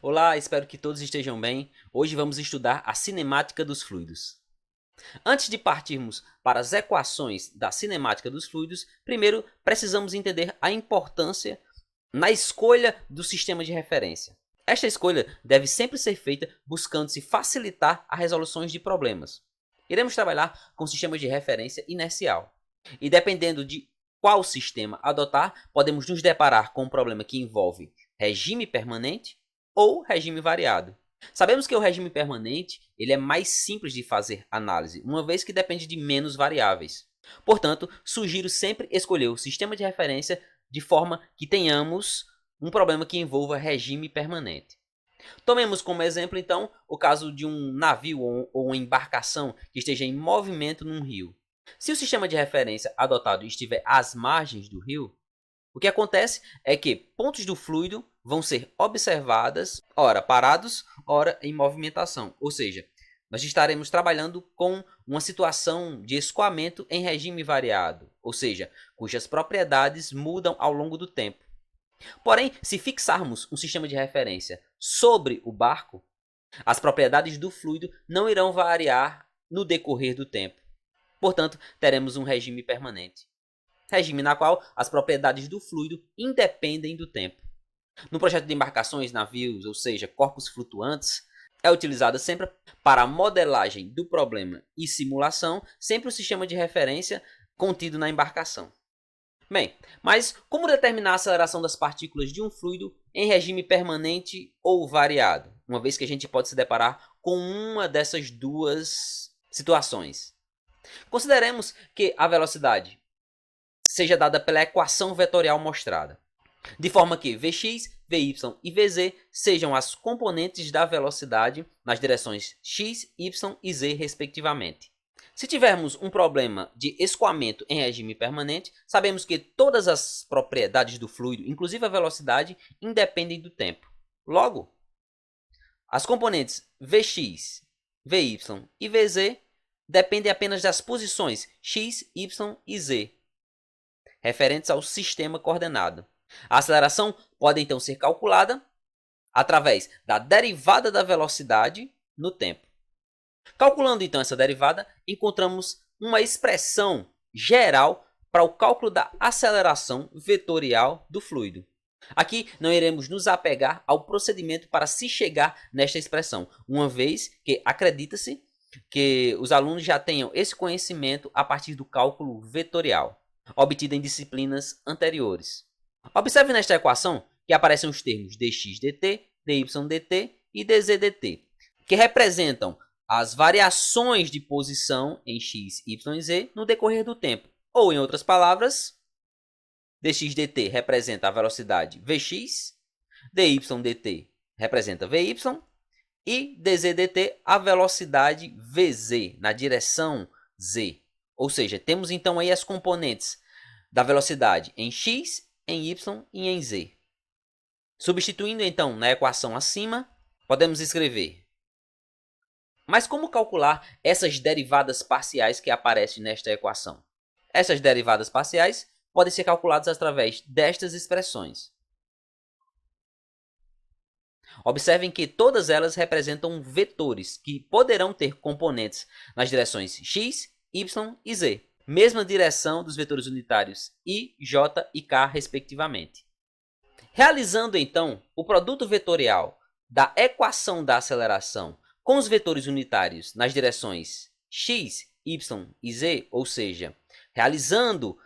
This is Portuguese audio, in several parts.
Olá, espero que todos estejam bem. Hoje vamos estudar a cinemática dos fluidos. Antes de partirmos para as equações da cinemática dos fluidos, primeiro precisamos entender a importância na escolha do sistema de referência. Esta escolha deve sempre ser feita buscando-se facilitar as resoluções de problemas. Iremos trabalhar com sistemas de referência inercial. E dependendo de qual sistema adotar, podemos nos deparar com um problema que envolve regime permanente ou regime variado. Sabemos que o regime permanente ele é mais simples de fazer análise, uma vez que depende de menos variáveis. Portanto, sugiro sempre escolher o sistema de referência de forma que tenhamos um problema que envolva regime permanente. Tomemos como exemplo, então, o caso de um navio ou uma embarcação que esteja em movimento num rio. Se o sistema de referência adotado estiver às margens do rio, o que acontece é que pontos do fluido vão ser observadas, ora parados, ora em movimentação. Ou seja, nós estaremos trabalhando com uma situação de escoamento em regime variado, ou seja, cujas propriedades mudam ao longo do tempo. Porém, se fixarmos um sistema de referência sobre o barco, as propriedades do fluido não irão variar no decorrer do tempo. Portanto, teremos um regime permanente. Regime na qual as propriedades do fluido independem do tempo. No projeto de embarcações, navios, ou seja, corpos flutuantes, é utilizado sempre para a modelagem do problema e simulação, sempre o sistema de referência contido na embarcação. Bem, mas como determinar a aceleração das partículas de um fluido em regime permanente ou variado, uma vez que a gente pode se deparar com uma dessas duas situações? Consideremos que a velocidade seja dada pela equação vetorial mostrada, de forma que Vx, Vy e Vz sejam as componentes da velocidade nas direções x, y e z, respectivamente. Se tivermos um problema de escoamento em regime permanente, sabemos que todas as propriedades do fluido, inclusive a velocidade, independem do tempo. Logo, as componentes Vx, Vy e Vz dependem apenas das posições x, y e z, referentes ao sistema coordenado. A aceleração pode então ser calculada através da derivada da velocidade no tempo. Calculando então essa derivada, encontramos uma expressão geral para o cálculo da aceleração vetorial do fluido. Aqui não iremos nos apegar ao procedimento para se chegar nesta expressão, uma vez que acredita-se que os alunos já tenham esse conhecimento a partir do cálculo vetorial, obtido em disciplinas anteriores. Observe nesta equação que aparecem os termos dx dt, dy dt e dz dt, que representam as variações de posição em x, y e z no decorrer do tempo. Ou, em outras palavras, dx dt representa a velocidade vx, dy dt representa vy e dz dt a velocidade vz, na direção z. Ou seja, temos então aí as componentes da velocidade em x, em y e em z. Substituindo então na equação acima, podemos escrever: mas como calcular essas derivadas parciais que aparecem nesta equação? Essas derivadas parciais podem ser calculadas através destas expressões. Observem que todas elas representam vetores que poderão ter componentes nas direções x, y e z, mesma direção dos vetores unitários i, j e k, respectivamente. Realizando então o produto vetorial da equação da aceleração com os vetores unitários nas direções x, y e z, ou seja, realizando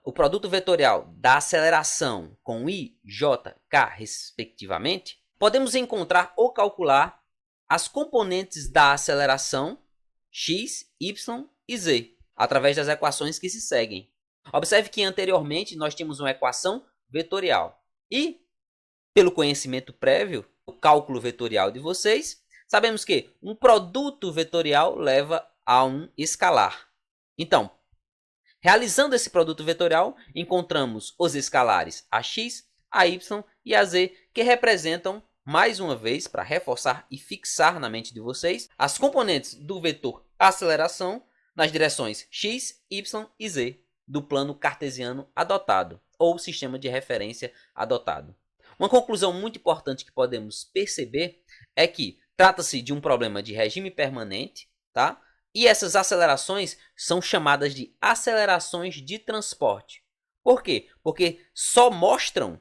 o produto vetorial da aceleração com i, j, k, respectivamente, podemos encontrar ou calcular as componentes da aceleração x, y e z, através das equações que se seguem. Observe que anteriormente nós tínhamos uma equação vetorial. E, pelo conhecimento prévio, o cálculo vetorial de vocês, sabemos que um produto vetorial leva a um escalar. Então, realizando esse produto vetorial, encontramos os escalares ax, ay e az, que representam mais uma vez, para reforçar e fixar na mente de vocês, as componentes do vetor aceleração nas direções x, y e z do plano cartesiano adotado, ou sistema de referência adotado. Uma conclusão muito importante que podemos perceber é que trata-se de um problema de regime permanente, tá? E essas acelerações são chamadas de acelerações de transporte. Por quê? Porque só mostram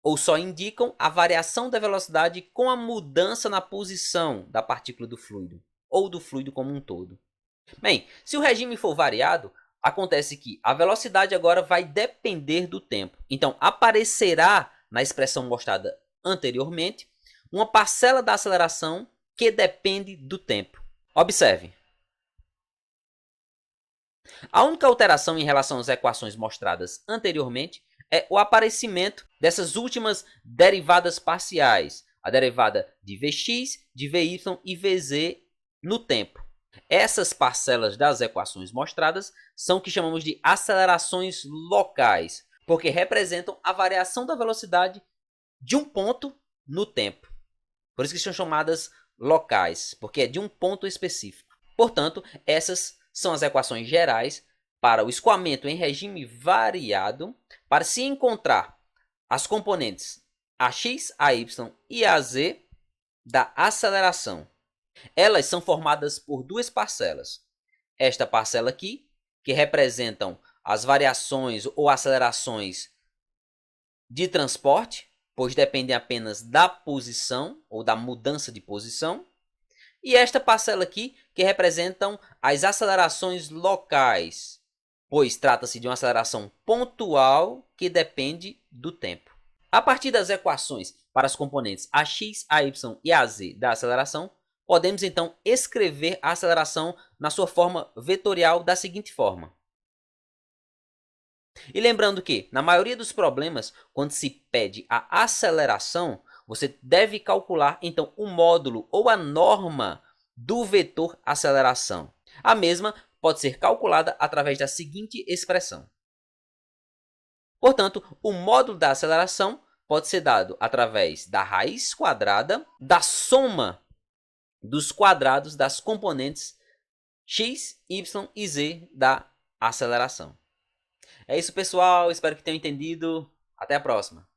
ou só indicam a variação da velocidade com a mudança na posição da partícula do fluido, ou do fluido como um todo. Bem, se o regime for variado, acontece que a velocidade agora vai depender do tempo. Então, aparecerá na expressão mostrada anteriormente uma parcela da aceleração que depende do tempo. Observe. A única alteração em relação às equações mostradas anteriormente é o aparecimento dessas últimas derivadas parciais, a derivada de Vx, de Vy e Vz no tempo. Essas parcelas das equações mostradas são o que chamamos de acelerações locais, porque representam a variação da velocidade de um ponto no tempo. Por isso que são chamadas locais, porque é de um ponto específico. Portanto, essas são as equações gerais para o escoamento em regime variado, para se encontrar as componentes Ax, Ay e Az da aceleração. Elas são formadas por duas parcelas. Esta parcela aqui, que representam as variações ou acelerações de transporte, pois dependem apenas da posição ou da mudança de posição. E esta parcela aqui, que representam as acelerações locais, pois trata-se de uma aceleração pontual que depende do tempo. A partir das equações para as componentes Ax, Ay e Az da aceleração, podemos então escrever a aceleração na sua forma vetorial da seguinte forma. E lembrando que, na maioria dos problemas, quando se pede a aceleração, você deve calcular então o módulo ou a norma do vetor aceleração. A mesma pode ser calculada através da seguinte expressão. Portanto, o módulo da aceleração pode ser dado através da raiz quadrada da soma dos quadrados das componentes x, y e z da aceleração. É isso, pessoal. Espero que tenham entendido. Até a próxima.